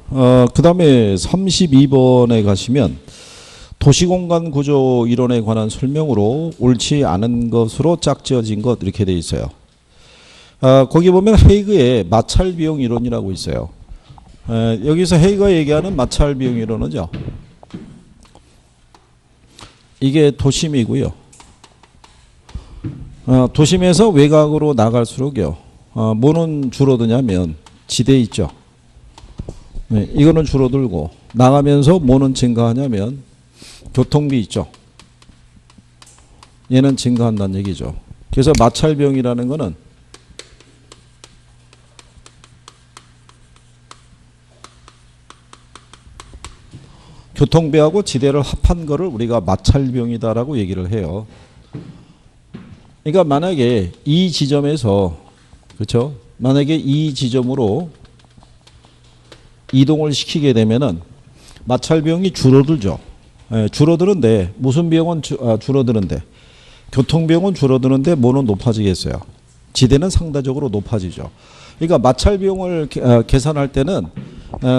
그 다음에 32번에 가시면 도시공간 구조 이론에 관한 설명으로 옳지 않은 것으로 짝지어진 것 이렇게 돼 있어요. 거기 보면 헤이그의 마찰 비용 이론이라고 있어요. 여기서 헤이그가 얘기하는 마찰 비용 이론은요. 이게 도심이고요. 도심에서 외곽으로 나갈수록요. 뭐는 줄어드냐면 지대 있죠. 이거는 줄어들고 나가면서 뭐는 증가하냐면 교통비 있죠. 얘는 증가한다는 얘기죠. 그래서 마찰 비용이라는 거는 교통비하고 지대를 합한 거를 우리가 마찰 비용이다라고 얘기를 해요. 그러니까 만약에 이 지점에서 그렇죠? 만약에 이 지점으로 이동을 시키게 되면은 마찰 비용이 줄어들죠. 줄어드는데 무슨 비용은 줄어드는데 교통 비용은 줄어드는데 뭐는 높아지겠어요. 지대는 상대적으로 높아지죠. 그러니까 마찰 비용을 계산할 때는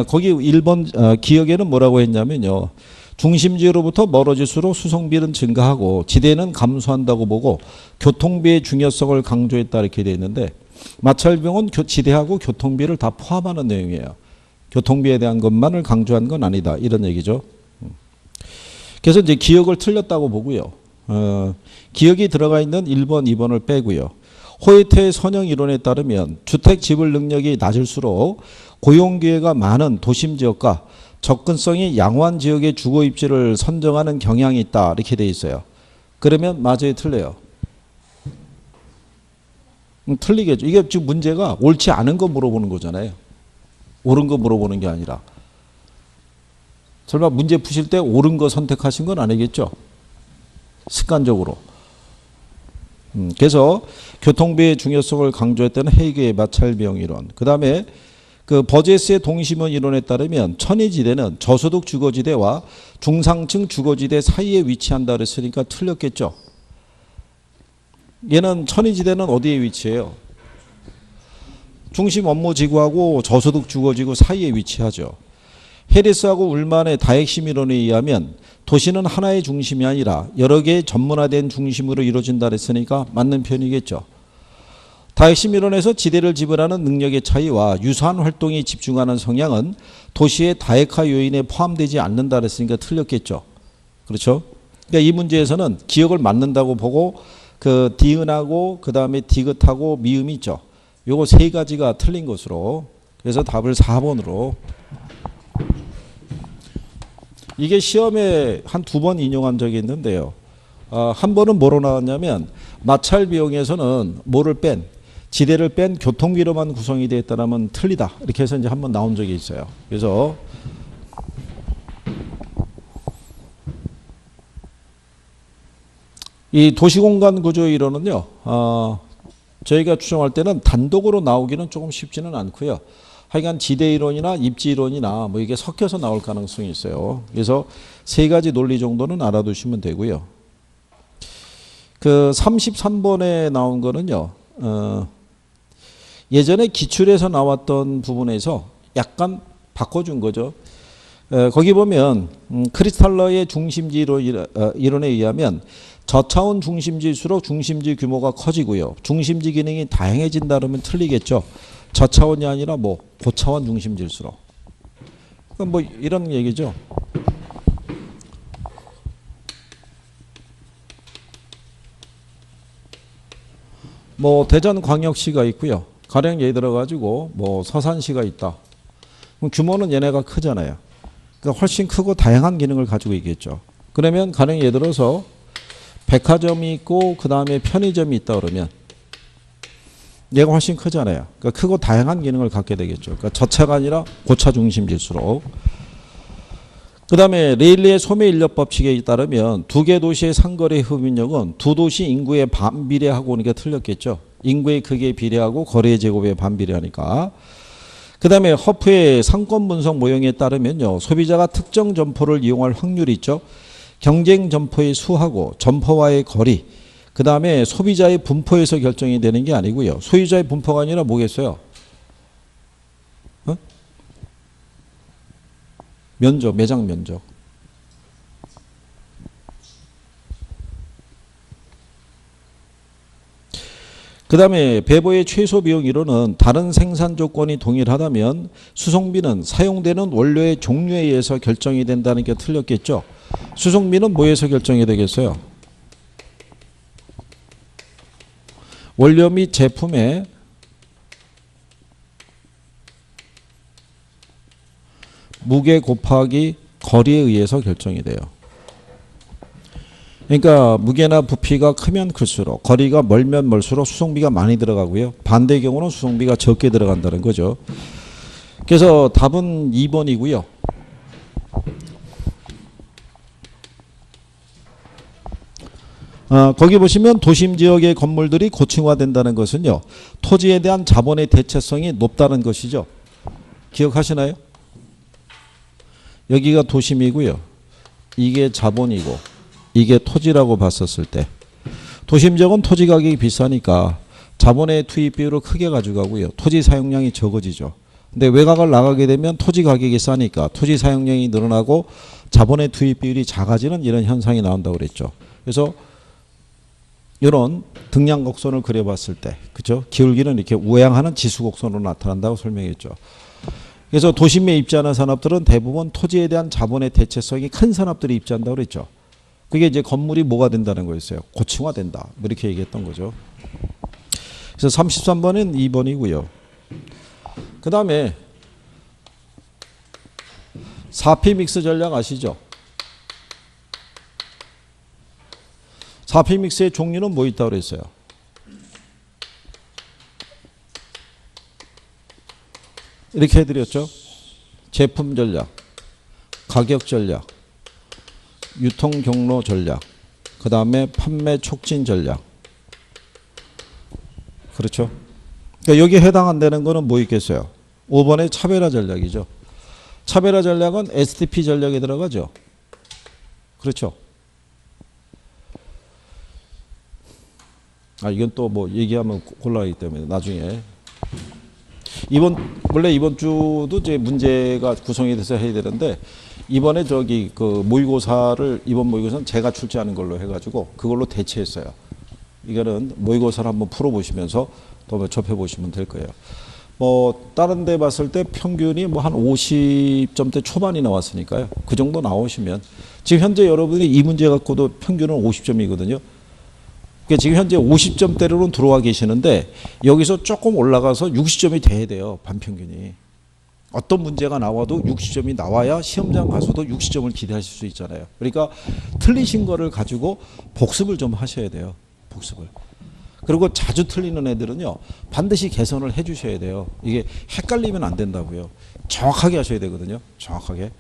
거기 1번 기역에는 뭐라고 했냐면요. 중심지로부터 멀어질수록 수송비는 증가하고 지대는 감소한다고 보고 교통비의 중요성을 강조했다 이렇게 되어 있는데 마찰 비용은 지대하고 교통비를 다 포함하는 내용이에요. 교통비에 대한 것만을 강조한 건 아니다. 이런 얘기죠. 그래서 이제 기역을 틀렸다고 보고요. 기역이 들어가 있는 1번, 2번을 빼고요. 호이트의 선형 이론에 따르면 주택 지불 능력이 낮을수록 고용 기회가 많은 도심 지역과 접근성이 양호한 지역의 주거 입지를 선정하는 경향이 있다. 이렇게 돼 있어요. 그러면 맞아요, 틀려요? 틀리겠죠. 이게 지금 문제가 옳지 않은 거 물어보는 거잖아요. 옳은 거 물어보는 게 아니라. 설마 문제 푸실 때 옳은 거 선택하신 건 아니겠죠? 습관적으로. 그래서 교통비의 중요성을 강조했던 헤이그의 마찰 비용 이론. 그 다음에 그 버제스의 동심원 이론에 따르면 천의지대는 저소득 주거지대와 중상층 주거지대 사이에 위치한다 그랬으니까 틀렸겠죠. 얘는 천의지대는 어디에 위치해요? 중심 업무지구하고 저소득 주거지구 사이에 위치하죠. 해리스하고 울만의 다핵심 이론에 의하면 도시는 하나의 중심이 아니라 여러 개의 전문화된 중심으로 이루어진다 그랬으니까 맞는 편이겠죠. 다핵심 이론에서 지대를 지불하는 능력의 차이와 유사한 활동에 집중하는 성향은 도시의 다핵화 요인에 포함되지 않는다 그랬으니까 틀렸겠죠. 그렇죠? 그러니까 이 문제에서는 기억을 맞는다고 보고 그 디귿하고 그 다음에 디귿하고 미음이 있죠. 요거 세 가지가 틀린 것으로 그래서 답을 4번으로 이게 시험에 한 2번 인용한 적이 있는데요. 한 번은 뭐로 나왔냐면 마찰 비용에서는 뭐를 뺀 지대를 뺀 교통비로만 구성이 되어 있다면 틀리다. 이렇게 해서 이제 한 번 나온 적이 있어요. 그래서 이 도시공간 구조 이론은요. 저희가 추정할 때는 단독으로 나오기는 조금 쉽지는 않고요. 하여간 지대 이론이나 입지 이론이나 뭐 이게 섞여서 나올 가능성이 있어요. 그래서 세 가지 논리 정도는 알아두시면 되고요. 그 33번에 나온 거는요. 예전에 기출에서 나왔던 부분에서 약간 바꿔준 거죠. 거기 보면 크리스탈러의 중심지 이론에 의하면 저차원 중심지일수록 중심지 규모가 커지고요. 중심지 기능이 다양해진다 그러면 틀리겠죠. 저차원이 아니라 뭐 고차원 중심지일수록. 뭐 이런 얘기죠. 뭐 대전광역시가 있고요. 가령 예를 들어 가지고 뭐 서산시가 있다. 그럼 규모는 얘네가 크잖아요. 그러니까 훨씬 크고 다양한 기능을 가지고 있겠죠. 그러면 가령 예를 들어서 백화점이 있고 그 다음에 편의점이 있다 그러면 얘가 훨씬 크잖아요. 그러니까 크고 다양한 기능을 갖게 되겠죠. 그러니까 저차가 아니라 고차 중심지일수록. 그 다음에 레일리의 소매인력 법칙에 따르면 두 개 도시의 상거래 흡입력은 두 도시 인구에 반비례하고 오니까 틀렸겠죠. 인구의 크기에 비례하고 거래 제곱에 반비례하니까. 그 다음에 허프의 상권 분석 모형에 따르면요. 소비자가 특정 점포를 이용할 확률이 있죠. 경쟁 점포의 수하고 점포와의 거리, 그 다음에 소비자의 분포에서 결정이 되는 게 아니고요. 소유자의 분포가 아니라 뭐겠어요? 면적, 매장 면적. 그 다음에 배보의 최소 비용 이론은 다른 생산 조건이 동일하다면 수송비는 사용되는 원료의 종류에 의해서 결정이 된다는 게 틀렸겠죠. 수송비는 뭐에서 결정이 되겠어요? 원료 및 제품의 무게 곱하기 거리에 의해서 결정이 돼요. 그러니까 무게나 부피가 크면 클수록 거리가 멀면 멀수록 수송비가 많이 들어가고요. 반대의 경우는 수송비가 적게 들어간다는 거죠. 그래서 답은 2번이고요. 거기 보시면 도심 지역의 건물들이 고층화된다는 것은요. 토지에 대한 자본의 대체성이 높다는 것이죠. 기억하시나요? 여기가 도심이고요. 이게 자본이고 이게 토지라고 봤었을 때 도심 지역은 토지 가격이 비싸니까 자본의 투입 비율을 크게 가져가고요. 토지 사용량이 적어지죠. 근데 외곽을 나가게 되면 토지 가격이 싸니까 토지 사용량이 늘어나고 자본의 투입 비율이 작아지는 이런 현상이 나온다고 그랬죠. 그래서 이런 등량곡선을 그려봤을 때, 그죠? 기울기는 이렇게 우양하는 지수곡선으로 나타난다고 설명했죠. 그래서 도심에 입지하는 산업들은 대부분 토지에 대한 자본의 대체성이 큰 산업들이 입지한다고 그랬죠. 그게 이제 건물이 뭐가 된다는 거였어요. 고층화된다. 뭐 이렇게 얘기했던 거죠. 그래서 33번은 2번이고요. 그 다음에 4P 믹스 전략 아시죠? 4P 믹스의 종류는 뭐 있다고 그랬어요? 이렇게 해드렸죠. 제품 전략, 가격 전략, 유통 경로 전략, 그 다음에 판매 촉진 전략. 그렇죠. 그러니까 여기에 해당 안 되는 거는 뭐 있겠어요? 5번의 차별화 전략이죠. 차별화 전략은 SDP 전략에 들어가죠. 그렇죠. 이건 또 뭐 얘기하면 곤란하기 때문에 나중에. 원래 이번 주도 이제 문제가 구성이 돼서 해야 되는데, 이번에 그 모의고사를, 이번 모의고사는 제가 출제하는 걸로 해가지고 그걸로 대체했어요. 이거는 모의고사를 한번 풀어보시면서 또 접해보시면 될 거예요. 뭐, 다른 데 봤을 때 평균이 뭐 한 50점대 초반이 나왔으니까요. 그 정도 나오시면. 지금 현재 여러분이 이 문제 갖고도 평균은 50점이거든요. 지금 현재 50점대로는 들어와 계시는데 여기서 조금 올라가서 60점이 돼야 돼요. 반평균이. 어떤 문제가 나와도 60점이 나와야 시험장 가서도 60점을 기대하실 수 있잖아요. 그러니까 틀리신 거를 가지고 복습을 좀 하셔야 돼요. 복습을. 그리고 자주 틀리는 애들은요. 반드시 개선을 해 주셔야 돼요. 이게 헷갈리면 안 된다고요. 정확하게 하셔야 되거든요. 정확하게.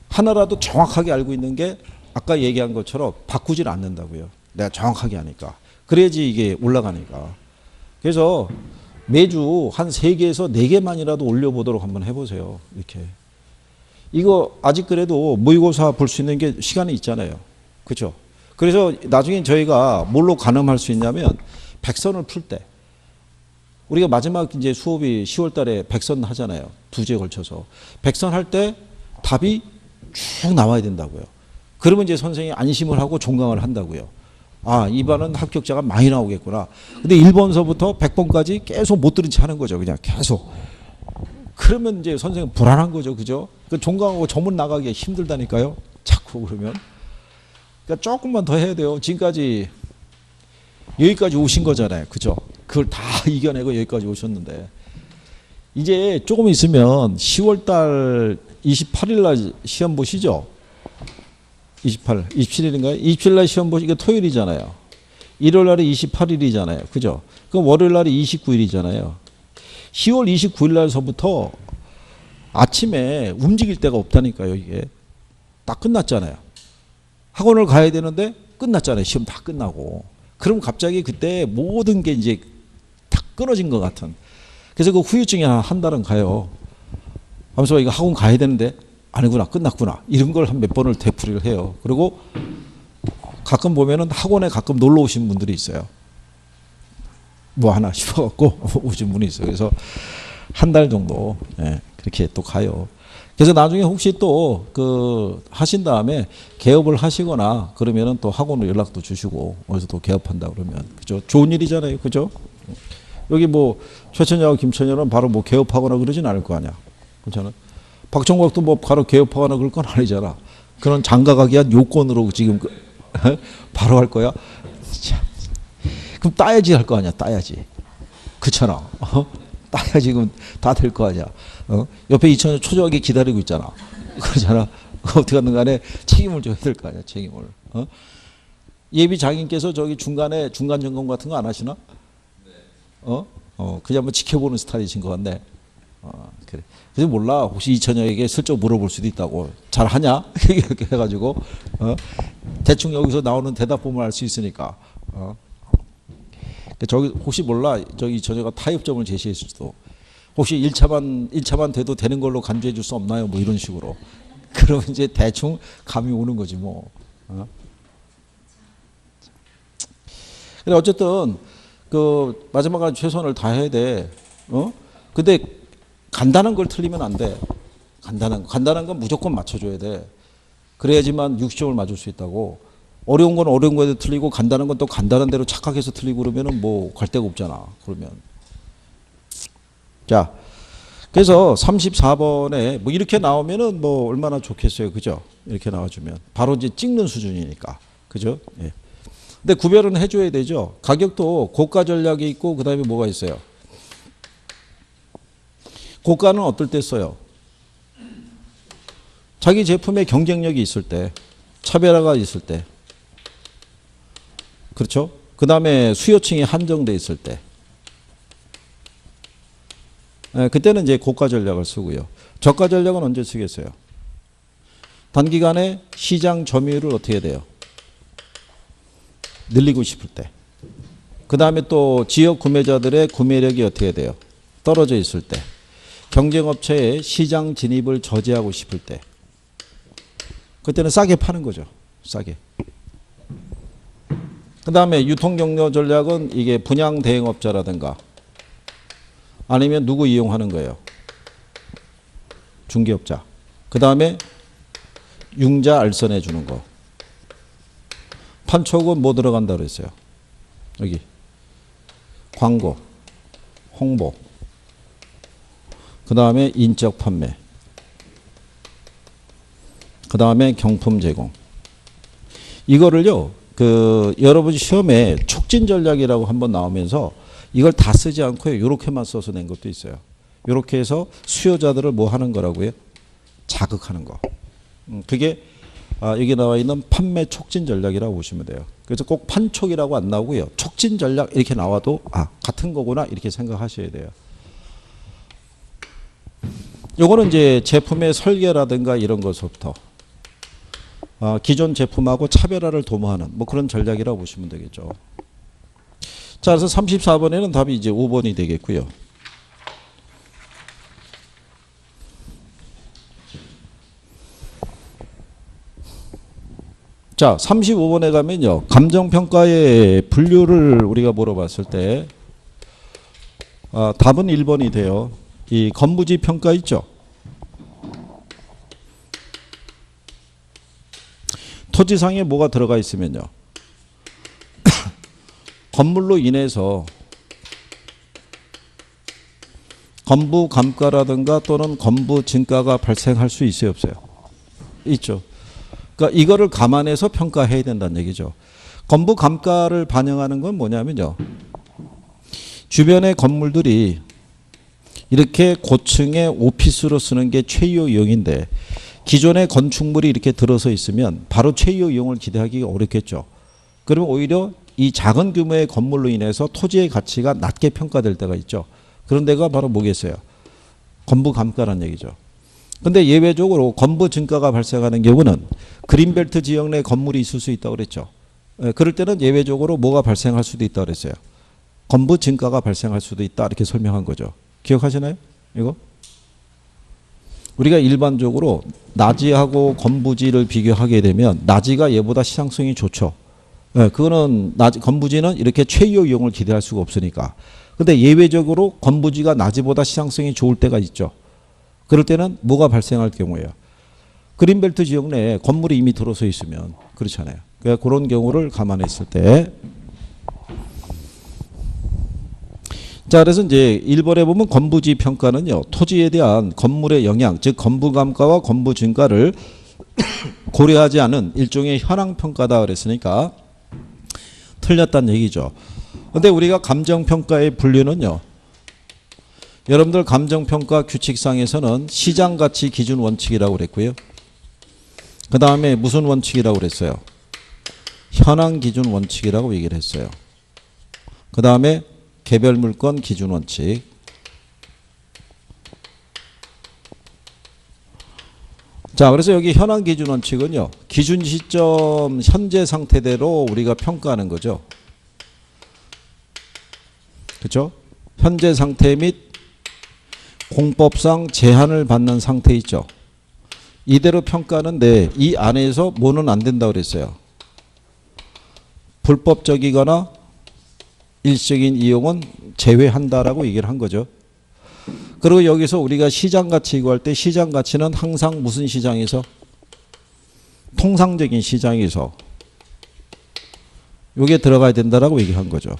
하나라도 정확하게 알고 있는 게 아까 얘기한 것처럼 바꾸질 않는다고요. 내가 정확하게 하니까. 그래야지 이게 올라가니까. 그래서 매주 한 3개에서 4개만이라도 올려보도록 한번 해보세요. 이렇게. 이거 아직 그래도 모의고사 볼 수 있는 게 시간이 있잖아요. 그렇죠? 그래서 나중에 저희가 뭘로 가늠할 수 있냐면 백선을 풀 때. 우리가 마지막 이제 수업이 10월 달에 백선 하잖아요. 2주에 걸쳐서. 백선 할 때 답이 쭉 나와야 된다고요. 그러면 이제 선생님이 안심을 하고 종강을 한다고요. 이반은 합격자가 많이 나오겠구나. 근데 1번서부터 100번까지 계속 못 들은 채 하는 거죠. 그냥 계속. 그러면 이제 선생님 불안한 거죠. 그죠? 그 종강하고 전문 나가기 힘들다니까요. 자꾸 그러면. 그러니까 조금만 더 해야 돼요. 지금까지 여기까지 오신 거잖아요. 그죠? 그걸 다 이겨내고 여기까지 오셨는데. 이제 조금 있으면 10월 달 28일 날 시험 보시죠? 27일인가요? 27일 날 시험 보시, 이거 토요일이잖아요. 일요일 날이 28일이잖아요. 그죠? 그럼 월요일 날이 29일이잖아요. 10월 29일 날서부터 아침에 움직일 데가 없다니까요, 이게. 다 끝났잖아요. 학원을 가야 되는데 끝났잖아요. 시험 다 끝나고. 그럼 갑자기 그때 모든 게 이제 다 끊어진 것 같은. 그래서 그 후유증이 한 달은 가요. 하면서 이거 학원 가야 되는데 아니구나, 끝났구나. 이런 걸 한 몇 번을 되풀이를 해요. 그리고 가끔 보면은 학원에 가끔 놀러 오신 분들이 있어요. 뭐 하나 싶어갖고 오신 분이 있어요. 그래서 한 달 정도, 그렇게 또 가요. 그래서 나중에 혹시 또 그 하신 다음에 개업을 하시거나 그러면은 또 학원으로 연락도 주시고 어디서 또 개업한다 그러면 그죠? 좋은 일이잖아요, 그죠? 여기 뭐 최천야하고 김천야는 바로 뭐 개업하거나 그러진 않을 거 아니야, 그렇잖아. 박정각도 뭐 바로 개업하거나 그럴 건 아니잖아. 그런 장가가기 위한 요건으로 지금 바로 할 거야. 참. 그럼 따야지 할 거 아니야, 따야지. 그렇잖아. 따야지 그럼 다 될 거 아니야. 옆에 2천년 초조하게 기다리고 있잖아. 그러잖아. 어떻게 하든 간에 책임을 져야 될 거 아니야, 책임을. 예비 장인께서 저기 중간에 중간 점검 같은 거 안 하시나? 그냥 한번 지켜보는 스타일이신 것 같네. 그래. 그래서 몰라. 혹시 이처녀에게 슬쩍 물어볼 수도 있다고. 잘 하냐? 이렇게 해가지고, 대충 여기서 나오는 대답 보면 알 수 있으니까. 저기 혹시 몰라. 저기 이처녀가 타협점을 제시했을 수도. 혹시 1차만 돼도 되는 걸로 간주해 줄 수 없나요? 뭐 이런 식으로. 그러면 이제 대충 감이 오는 거지 뭐. 그래 어쨌든 그 마지막까지 최선을 다해야 돼. 근데 간단한 걸 틀리면 안 돼. 간단한 건 무조건 맞춰줘야 돼. 그래야지만 60점을 맞을 수 있다고. 어려운 건 어려운 거에 틀리고 간단한 건 또 간단한 대로 착각해서 틀리고 그러면은 뭐 갈 데가 없잖아. 그러면. 자, 그래서 34번에 뭐 이렇게 나오면은 뭐 얼마나 좋겠어요. 그죠? 이렇게 나와주면. 바로 이제 찍는 수준이니까. 그죠? 예. 근데 구별은 해줘야 되죠. 가격도 고가 전략이 있고 그 다음에 뭐가 있어요? 고가는 어떨 때 써요? 자기 제품에 경쟁력이 있을 때, 차별화가 있을 때. 그렇죠? 그 다음에 수요층이 한정돼 있을 때. 그때는 이제 고가 전략을 쓰고요. 저가 전략은 언제 쓰겠어요? 단기간에 시장 점유율을 어떻게 해야 돼요? 늘리고 싶을 때. 그 다음에 또 지역 구매자들의 구매력이 어떻게 돼요? 떨어져 있을 때. 경쟁업체의 시장 진입을 저지하고 싶을 때. 그때는 싸게 파는 거죠. 싸게. 그 다음에 유통경로 전략은 이게 분양 대행업자라든가 아니면 누구 이용하는 거예요? 중개업자. 그 다음에 융자 알선해 주는 거. 판촉은 뭐 들어간다 그랬어요? 여기 광고, 홍보, 그 다음에 인적 판매, 그 다음에 경품 제공. 이거를요, 여러분 시험에 촉진 전략이라고 한번 나오면서 이걸 다 쓰지 않고요, 요렇게만 써서 낸 것도 있어요. 요렇게 해서 수요자들을 뭐 하는 거라고요? 자극하는 거. 그게 여기 나와 있는 판매 촉진 전략이라고 보시면 돼요. 그래서 꼭 판촉이라고 안 나오고요. 촉진 전략 이렇게 나와도 같은 거구나 이렇게 생각하셔야 돼요. 요거는 이제 제품의 설계라든가 이런 것부터 기존 제품하고 차별화를 도모하는 뭐 그런 전략이라고 보시면 되겠죠. 자, 그래서 34번에는 답이 이제 5번이 되겠고요. 자, 35번에 가면요. 감정평가의 분류를 우리가 물어봤을 때 답은 1번이 돼요. 이 건부지 평가 있죠. 토지상에 뭐가 들어가 있으면요. 건물로 인해서 건부 감가라든가 또는 건부 증가가 발생할 수 있어요, 없어요? 있죠. 그러니까 이거를 감안해서 평가해야 된다는 얘기죠. 건부 감가를 반영하는 건 뭐냐면요. 주변의 건물들이 이렇게 고층의 오피스로 쓰는 게 최유 이용인데 기존의 건축물이 이렇게 들어서 있으면 바로 최유 이용을 기대하기가 어렵겠죠. 그러면 오히려 이 작은 규모의 건물로 인해서 토지의 가치가 낮게 평가될 때가 있죠. 그런 데가 바로 뭐겠어요? 건부 감가라는 얘기죠. 근데 예외적으로 건부 증가가 발생하는 경우는 그린벨트 지역 내 건물이 있을 수 있다고 그랬죠. 그럴 때는 예외적으로 뭐가 발생할 수도 있다고 그랬어요. 건부 증가가 발생할 수도 있다 이렇게 설명한 거죠. 기억하시나요? 이거? 우리가 일반적으로 나지하고 건부지를 비교하게 되면 나지가 얘보다 시장성이 좋죠. 그거는 건부지는 이렇게 최유 이용을 기대할 수가 없으니까. 근데 예외적으로 건부지가 나지보다 시장성이 좋을 때가 있죠. 그럴 때는 뭐가 발생할 경우예요? 그린벨트 지역 내에 건물이 이미 들어서 있으면 그렇잖아요. 그러니까 그런 경우를 감안했을 때 자, 그래서 이제 1번에 보면 건부지 평가는요. 토지에 대한 건물의 영향, 즉 건부감가와 건부 증가를 고려하지 않은 일종의 현황 평가다 그랬으니까 틀렸다는 얘기죠. 근데 우리가 감정 평가의 분류는요. 여러분들 감정 평가 규칙상에서는 시장 가치 기준 원칙이라고 그랬고요. 그다음에 무슨 원칙이라고 그랬어요? 현황 기준 원칙이라고 얘기를 했어요. 그다음에 개별 물건 기준 원칙. 자, 그래서 여기 현황 기준 원칙은요. 기준 시점 현재 상태대로 우리가 평가하는 거죠. 그렇죠? 현재 상태 및 공법상 제한을 받는 상태 있죠. 이대로 평가하는데 이 안에서 뭐는 안 된다고 그랬어요. 불법적이거나 일시적인 이용은 제외한다라고 얘기를 한 거죠. 그리고 여기서 우리가 시장 가치 구할 때 시장 가치는 항상 무슨 시장에서? 통상적인 시장에서 이게 들어가야 된다라고 얘기한 거죠.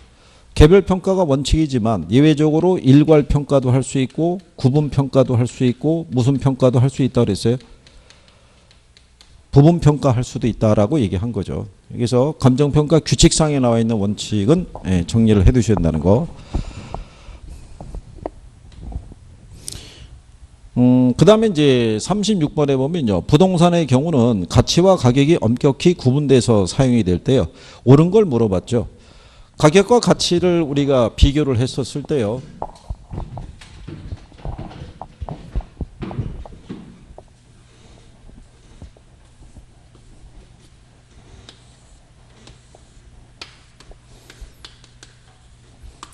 개별 평가가 원칙이지만 예외적으로 일괄 평가도 할 수 있고 구분 평가도 할 수 있고 무슨 평가도 할 수 있다고 그랬어요. 부분 평가할 수도 있다라고 얘기한 거죠. 여기서 감정평가 규칙상에 나와 있는 원칙은 정리를 해두셔야 된다는 거. 그 다음에 이제 36번에 보면요. 부동산의 경우는 가치와 가격이 엄격히 구분돼서 사용이 될 때요. 옳은 걸 물어봤죠. 가격과 가치를 우리가 비교를 했었을 때요.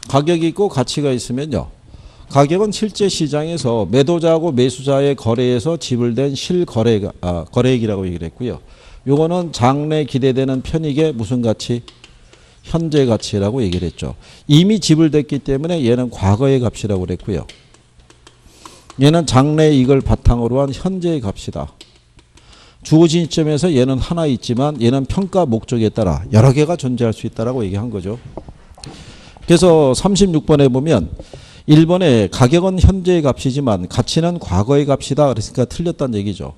가격이 있고 가치가 있으면요. 가격은 실제 시장에서 매도자하고 매수자의 거래에서 지불된 거래액이라고 얘기를 했고요. 요거는 장래 기대되는 편익의 무슨 가치? 현재 가치라고 얘기를 했죠. 이미 지불됐기 때문에 얘는 과거의 값이라고 그랬고요. 얘는 장래 이익을 바탕으로 한 현재의 값이다. 주어진 시점에서 얘는 하나 있지만 얘는 평가 목적에 따라 여러 개가 존재할 수 있다라고 얘기한 거죠. 그래서 36번에 보면 1번에 가격은 현재의 값이지만 가치는 과거의 값이다. 그랬으니까 틀렸다는 얘기죠.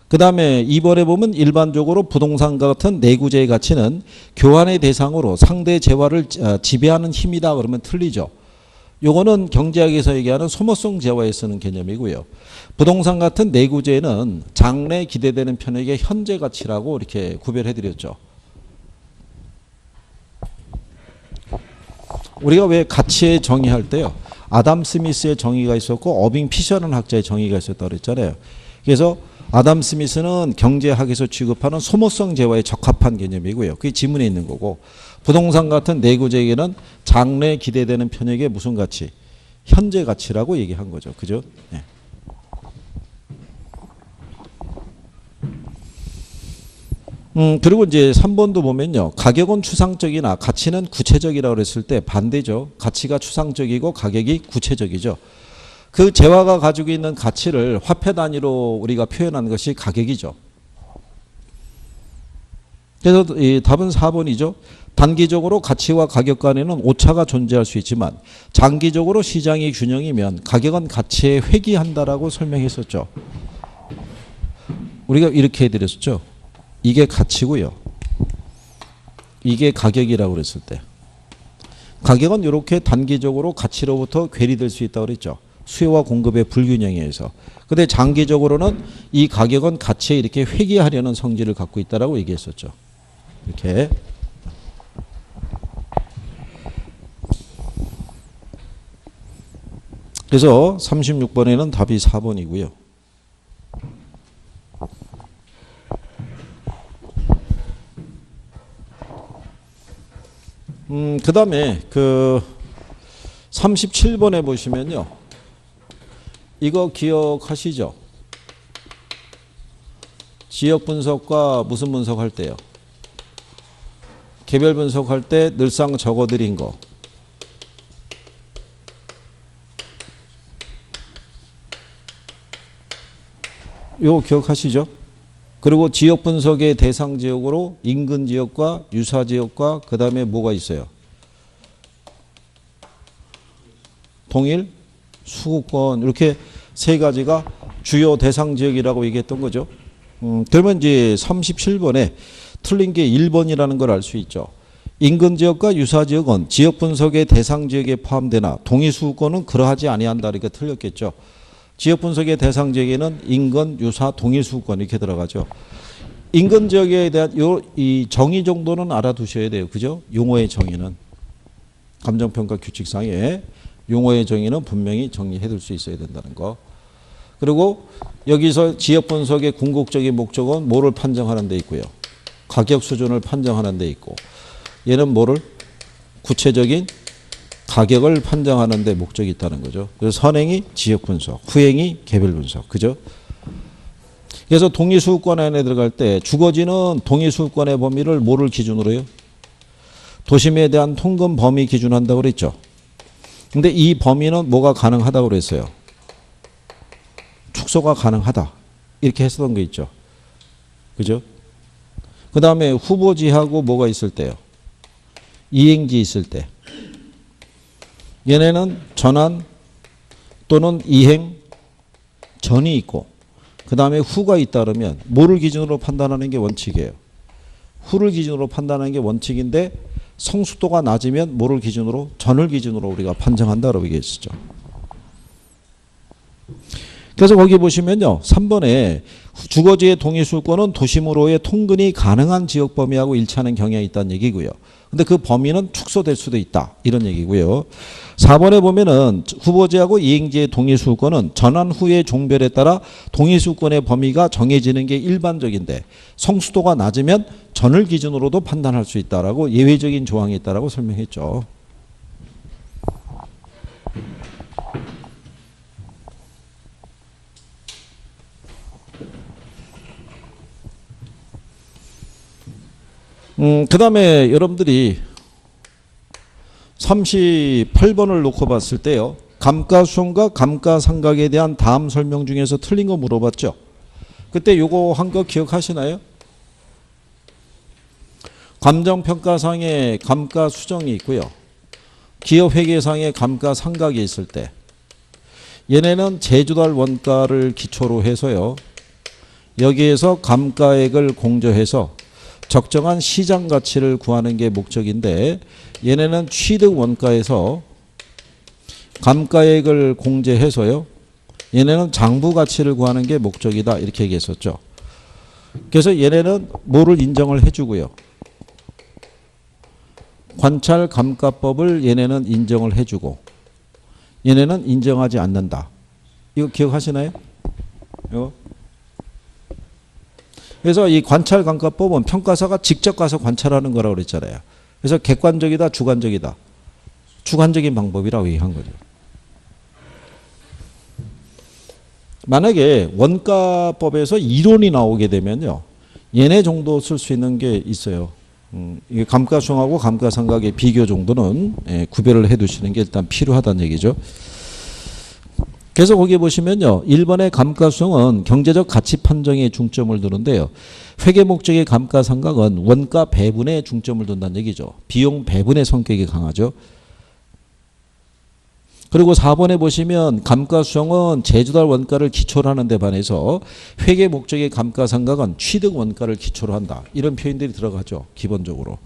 그 다음에 2번에 보면 일반적으로 부동산과 같은 내구재의 가치는 교환의 대상으로 상대 재화를 지배하는 힘이다. 그러면 틀리죠. 요거는 경제학에서 얘기하는 소모성 재화에 쓰는 개념이고요. 부동산 같은 내구재는 장래 기대되는 편익의 현재 가치라고 이렇게 구별해드렸죠. 우리가 왜 가치의 정의할 때요. 아담 스미스의 정의가 있었고 어빙 피셔라는 학자의 정의가 있었다고 그랬잖아요. 그래서 아담 스미스는 경제학에서 취급하는 소모성 재화에 적합한 개념이고요. 그게 지문에 있는 거고 부동산 같은 내구재에는 장래 기대되는 편익의 무슨 가치? 현재 가치라고 얘기한 거죠. 그죠? 네. 그리고 이제 3번도 보면요. 가격은 추상적이나 가치는 구체적이라고 그랬을 때 반대죠. 가치가 추상적이고 가격이 구체적이죠. 그 재화가 가지고 있는 가치를 화폐 단위로 우리가 표현하는 것이 가격이죠. 그래서 이 답은 4번이죠. 단기적으로 가치와 가격 간에는 오차가 존재할 수 있지만 장기적으로 시장이 균형이면 가격은 가치에 회귀한다라고 설명했었죠. 우리가 이렇게 해드렸었죠. 이게 가치고요. 이게 가격이라고 그랬을 때. 가격은 이렇게 단기적으로 가치로부터 괴리될 수 있다고 그랬죠. 수요와 공급의 불균형에 의해서. 근데 장기적으로는 이 가격은 가치에 이렇게 회귀하려는 성질을 갖고 있다라고 얘기했었죠. 이렇게. 그래서 36번에는 답이 4번이고요. 그 다음에 그 37번에 보시면요. 이거 기억하시죠? 지역 분석과 무슨 분석할 때요? 개별 분석할 때 늘상 적어드린 거. 이거 기억하시죠? 그리고 지역 분석의 대상 지역으로 인근 지역과 유사 지역과 그 다음에 뭐가 있어요? 동일 수구권 이렇게 세 가지가 주요 대상 지역이라고 얘기했던 거죠. 그러면 이제 37번에 틀린 게 1번이라는 걸 알 수 있죠. 인근 지역과 유사 지역은 지역 분석의 대상 지역에 포함되나 동일 수구권은 그러하지 아니한다. 이렇게 틀렸겠죠. 지역 분석의 대상 지역에는 인근, 유사, 동일 수구권 이렇게 들어가죠. 인근 지역에 대한 이 정의 정도는 알아두셔야 돼요. 그죠? 용어의 정의는 감정평가 규칙상에 용어의 정의는 분명히 정리해 둘 수 있어야 된다는 거. 그리고 여기서 지역 분석의 궁극적인 목적은 뭐를 판정하는 데 있고요. 가격 수준을 판정하는 데 있고 얘는 뭐를 구체적인 가격을 판정하는 데 목적이 있다는 거죠. 그래서 선행이 지역 분석, 후행이 개별 분석. 그죠? 그래서 동의수급권 안에 들어갈 때 주거지는 동의수급권의 범위를 뭐를 기준으로 해요? 도심에 대한 통금 범위 기준한다고 그랬죠. 근데 이 범위는 뭐가 가능하다고 그랬어요? 축소가 가능하다. 이렇게 했었던 게 있죠. 그죠? 그 다음에 후보지하고 뭐가 있을 때요? 이행지 있을 때. 얘네는 전환 또는 이행 전이 있고 그 다음에 후가 있다 그러면 뭐를 기준으로 판단하는 게 원칙이에요? 후를 기준으로 판단하는 게 원칙인데 성숙도가 낮으면 뭐를 기준으로? 전을 기준으로 우리가 판정한다고 얘기했었죠. 그래서 거기 보시면요. 3번에 주거지의 동의수권은 도심으로의 통근이 가능한 지역 범위하고 일치하는 경향이 있다는 얘기고요. 근데 그 범위는 축소될 수도 있다. 이런 얘기고요. 4번에 보면은 후보지하고 이행지의 동의수권은 전환 후의 종별에 따라 동의수권의 범위가 정해지는 게 일반적인데 성수도가 낮으면 전을 기준으로도 판단할 수 있다라고 예외적인 조항이 있다라고 설명했죠. 그 다음에 여러분들이 38번을 놓고 봤을 때요. 감가수용과 감가상각에 대한 다음 설명 중에서 틀린 거 물어봤죠. 그때 요거 한 거 기억하시나요? 감정평가상의 감가수정이 있고요. 기업회계상의 감가상각이 있을 때 얘네는 제주달 원가를 기초로 해서요. 여기에서 감가액을 공제해서 적정한 시장 가치를 구하는 게 목적인데 얘네는 취득 원가에서 감가액을 공제해서요. 얘네는 장부 가치를 구하는 게 목적이다. 이렇게 얘기했었죠. 그래서 얘네는 뭐를 인정을 해주고요. 관찰 감가법을 얘네는 인정을 해주고 얘네는 인정하지 않는다. 이거 기억하시나요? 이거? 그래서 이 관찰 감가법은 평가사가 직접 가서 관찰하는 거라고 그랬잖아요. 그래서 객관적이다, 주관적이다. 주관적인 방법이라고 얘기한 거죠. 만약에 원가법에서 이론이 나오게 되면요. 얘네 정도 쓸 수 있는 게 있어요. 이게 감가수용하고 감가상각의 비교 정도는 구별을 해 두시는 게 일단 필요하다는 얘기죠. 그래서 거기 보시면요. 1번의 감가수용은 경제적 가치 판정에 중점을 두는데요. 회계 목적의 감가상각은 원가 배분에 중점을 둔다는 얘기죠. 비용 배분의 성격이 강하죠. 그리고 4번에 보시면 감가수용은 제주달 원가를 기초로 하는 데 반해서 회계 목적의 감가상각은 취득 원가를 기초로 한다. 이런 표현들이 들어가죠. 기본적으로.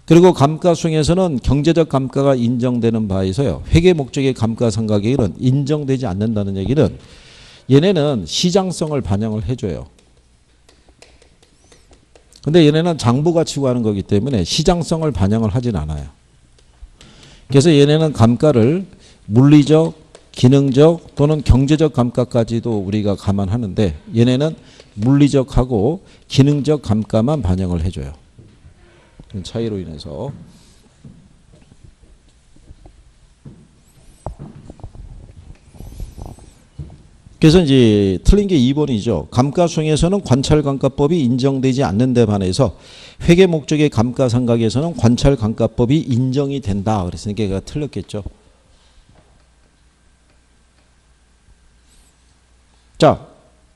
그리고 감가수용에서는 경제적 감가가 인정되는 바에서요. 회계 목적의 감가상각에는 인정되지 않는다는 얘기는 얘네는 시장성을 반영을 해줘요. 근데 얘네는 장부 가치고 하는 거기 때문에 시장성을 반영을 하진 않아요. 그래서 얘네는 감가를 물리적, 기능적 또는 경제적 감가까지도 우리가 감안하는데 얘네는 물리적하고 기능적 감가만 반영을 해줘요. 차이로 인해서. 그래서 이제 틀린 게 2번이죠. 감가수용에서는 관찰감가법이 인정되지 않는 데 반해서 회계 목적의 감가상각에서는 관찰감가법이 인정이 된다. 그랬으니까 얘가 틀렸겠죠. 자,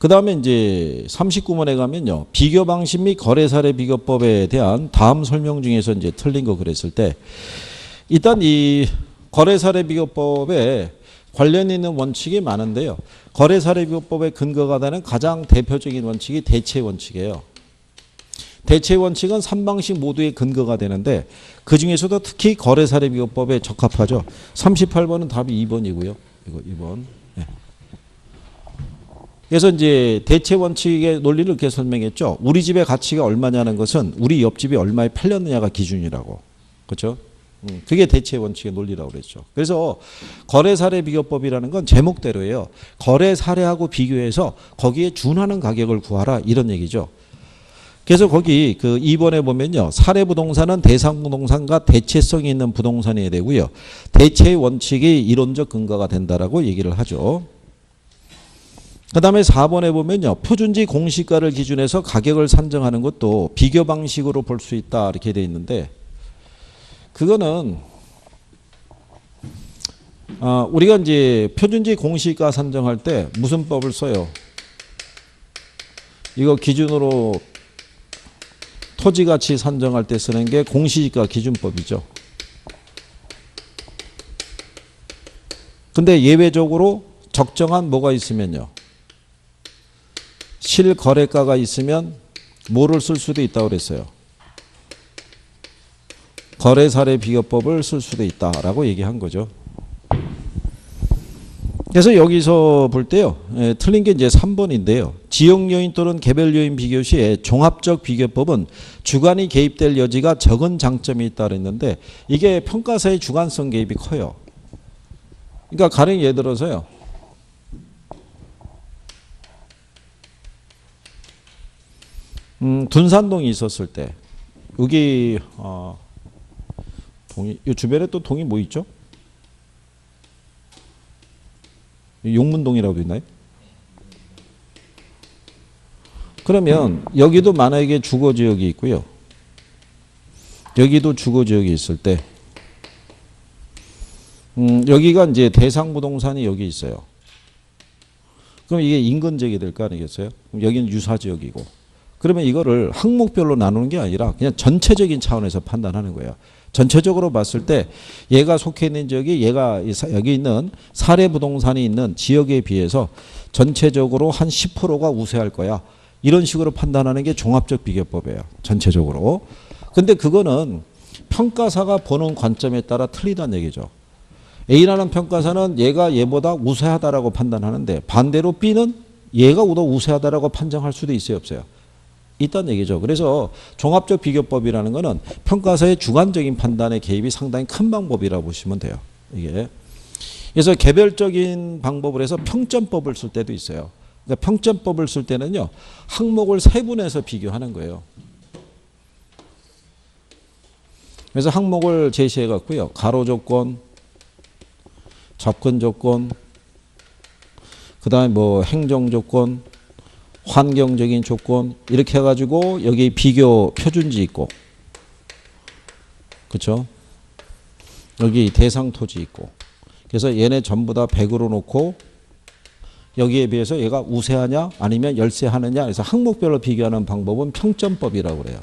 그 다음에 이제 39번에 가면요. 비교 방식 및 거래 사례 비교법에 대한 다음 설명 중에서 이제 틀린 거 그랬을 때 일단 이 거래 사례 비교법에 관련 있는 원칙이 많은데요. 거래 사례 비교법의 근거가 되는 가장 대표적인 원칙이 대체 원칙이에요. 대체 원칙은 3방식 모두의 근거가 되는데 그 중에서도 특히 거래 사례 비교법에 적합하죠. 38번은 답이 2번이고요. 이거 2번. 네. 그래서 이제 대체 원칙의 논리를 이렇게 설명했죠. 우리 집의 가치가 얼마냐는 것은 우리 옆집이 얼마에 팔렸느냐가 기준이라고. 그렇죠? 그게 대체 원칙의 논리라고 그랬죠. 그래서 거래 사례 비교법이라는 건 제목대로예요. 거래 사례하고 비교해서 거기에 준하는 가격을 구하라 이런 얘기죠. 그래서 거기 그 2번에 보면요. 사례 부동산은 대상 부동산과 대체성이 있는 부동산이 되고요. 대체 원칙이 이론적 근거가 된다라고 얘기를 하죠. 그 다음에 4번에 보면요. 표준지 공시가를 기준해서 가격을 산정하는 것도 비교 방식으로 볼 수 있다 이렇게 되어 있는데 그거는 우리가 이제 표준지 공시가 산정할 때 무슨 법을 써요? 이거 기준으로 토지가치 산정할 때 쓰는 게 공시지가 기준법이죠. 근데 예외적으로 적정한 뭐가 있으면요. 실거래가가 있으면 뭐를 쓸 수도 있다고 그랬어요. 거래 사례 비교법을 쓸 수도 있다라고 얘기한 거죠. 그래서 여기서 볼 때요. 틀린 게 이제 3번인데요. 지역 요인 또는 개별 요인 비교 시에 종합적 비교법은 주관이 개입될 여지가 적은 장점이 있다 그랬는데 이게 평가사의 주관성 개입이 커요. 그러니까 가령 예를 들어서요. 둔산동이 있었을 때 여기 동이 이 주변에 또 동이 뭐 있죠? 용문동이라고 있나요? 그러면 여기도 만약에 주거지역이 있고요. 여기도 주거지역이 있을 때 여기가 이제 대상 부동산이 여기 있어요. 그럼 이게 인근지역이 될 거 아니겠어요? 그럼 여기는 유사지역이고. 그러면 이거를 항목별로 나누는 게 아니라 그냥 전체적인 차원에서 판단하는 거예요. 전체적으로 봤을 때 얘가 속해 있는 지역이 얘가 여기 있는 사례 부동산이 있는 지역에 비해서 전체적으로 한 10%가 우세할 거야. 이런 식으로 판단하는 게 종합적 비교법이에요. 전체적으로. 근데 그거는 평가사가 보는 관점에 따라 틀리다는 얘기죠. A라는 평가사는 얘가 얘보다 우세하다라고 판단하는데 반대로 B는 얘가 더 우세하다라고 판정할 수도 있어요, 없어요? 있다는 얘기죠. 그래서 종합적 비교법이라는 것은 평가사의 주관적인 판단의 개입이 상당히 큰 방법이라고 보시면 돼요. 이게. 그래서 개별적인 방법을 해서 평점법을 쓸 때도 있어요. 그러니까 평점법을 쓸 때는요. 항목을 세분해서 비교하는 거예요. 그래서 항목을 제시해 갖고요. 가로 조건, 접근 조건, 그다음에 뭐 행정 조건, 환경적인 조건 이렇게 해가지고 여기 비교 표준지 있고, 그렇죠? 여기 대상 토지 있고, 그래서 얘네 전부 다 100으로 놓고 여기에 비해서 얘가 우세하냐 아니면 열세하느냐 그래서 항목별로 비교하는 방법은 평점법이라고 그래요.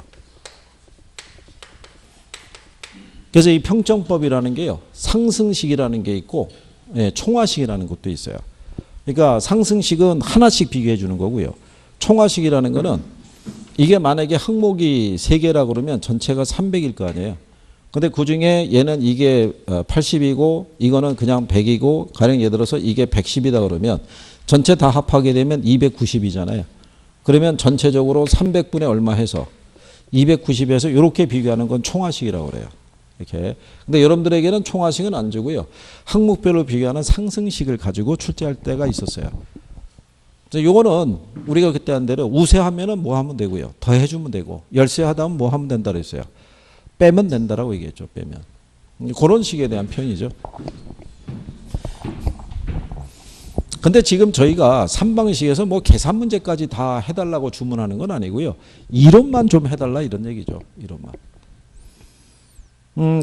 그래서 이 평점법이라는 게요 상승식이라는 게 있고 총화식이라는 것도 있어요. 그러니까 상승식은 하나씩 비교해 주는 거고요. 총화식이라는 거는 이게 만약에 항목이 3개라 그러면 전체가 300일 거 아니에요. 근데 그 중에 얘는 이게 80이고 이거는 그냥 100이고 가령 예를 들어서 이게 110이다 그러면 전체 다 합하게 되면 290이잖아요. 그러면 전체적으로 300분의 얼마 해서 290에서 이렇게 비교하는 건 총화식이라고 그래요. 이렇게. 근데 여러분들에게는 총화식은 안 주고요. 항목별로 비교하는 상승식을 가지고 출제할 때가 있었어요. 요거는 우리가 그때 한 대로 우세하면은 뭐 하면 되고요. 더해주면 되고 열세하다 하면 뭐 하면 된다 그랬어요. 빼면 된다라고 얘기했죠. 빼면. 그런 식에 대한 표현이죠. 근데 지금 저희가 3방식에서 뭐 계산 문제까지 다 해달라고 주문하는 건 아니고요. 이론만 좀 해달라 이런 얘기죠. 이론만.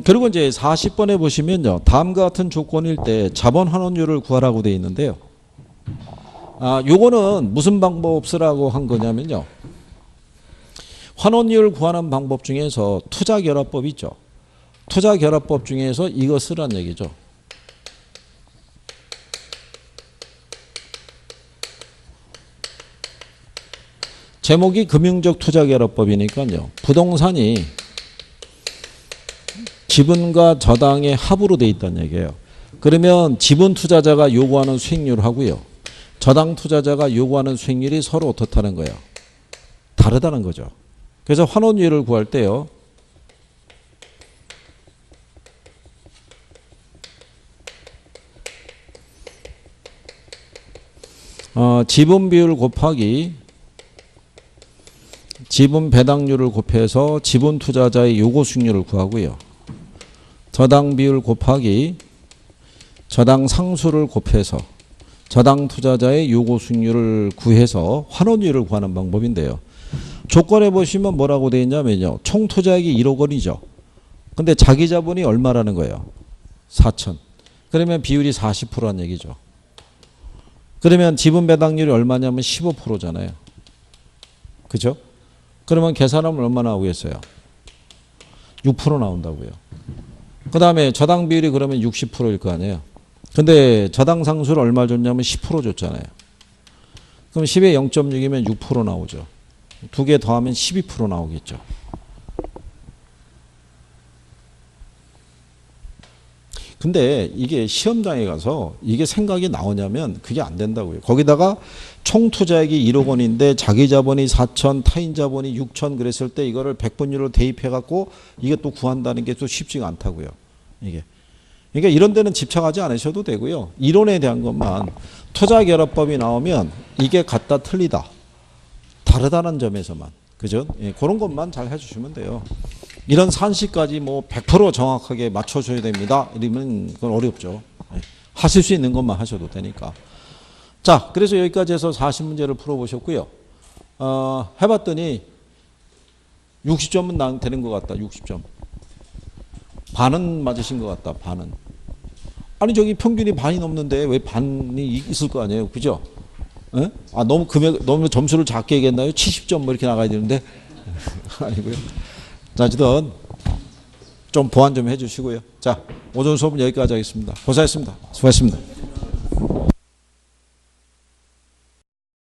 그리고 이제 40번에 보시면요. 다음과 같은 조건일 때 자본 환원율을 구하라고 되어 있는데요. 요거는 무슨 방법 쓰라고 한 거냐면요. 환원율 구하는 방법 중에서 투자결합법 있죠. 투자결합법 중에서 이거 쓰란 얘기죠. 제목이 금융적 투자결합법이니까요. 부동산이 지분과 저당의 합으로 돼 있다는 얘기예요. 그러면 지분 투자자가 요구하는 수익률하고요. 저당 투자자가 요구하는 수익률이 서로 어떻다는 거예요? 다르다는 거죠. 그래서 환원율을 구할 때요. 지분 비율 곱하기 지분 배당률을 곱해서 지분 투자자의 요구 수익률을 구하고요. 저당 비율 곱하기 저당 상수를 곱해서 저당 투자자의 요구 수익률을 구해서 환원율을 구하는 방법인데요. 조건에 보시면 뭐라고 되어 있냐면요. 총 투자액이 1억 원이죠. 근데 자기 자본이 얼마라는 거예요? 4천. 그러면 비율이 40%란 얘기죠. 그러면 지분 배당률이 얼마냐면 15%잖아요. 그죠? 그러면 계산하면 얼마 나오겠어요? 6% 나온다고요. 그 다음에 저당 비율이 그러면 60%일 거 아니에요. 근데 저당 상수를 얼마 줬냐면 10% 줬잖아요. 그럼 10에 0.6이면 6% 나오죠. 두 개 더하면 12% 나오겠죠. 근데 이게 시험장에 가서 이게 생각이 나오냐면 그게 안 된다고요. 거기다가 총 투자액이 1억 원인데 자기 자본이 4천, 타인 자본이 6천 그랬을 때 이거를 100분율로 대입해 갖고 이게 또 구한다는 게 또 쉽지가 않다고요. 이게. 그러니까 이런 데는 집착하지 않으셔도 되고요. 이론에 대한 것만 투자결합법이 나오면 이게 같다 틀리다. 다르다는 점에서만. 그죠? 예, 그런 것만 잘 해주시면 돼요. 이런 산시까지 뭐 100% 정확하게 맞춰줘야 됩니다. 이러면 그건 어렵죠. 예, 하실 수 있는 것만 하셔도 되니까. 자, 그래서 여기까지 해서 40문제를 풀어보셨고요. 해봤더니 60점은 되는 것 같다. 60점. 반은 맞으신 것 같다. 반은. 아니 저기 평균이 반이 넘는데 왜 반이 있을 거 아니에요. 그죠? 예? 너무 점수를 작게 얘기했나요? 70점 뭐 이렇게 나가야 되는데 아니고요. 자, 어쨌든 좀 보완 좀 해주시고요. 자, 오전 수업은 여기까지 하겠습니다. 고생하셨습니다. 수고하셨습니다.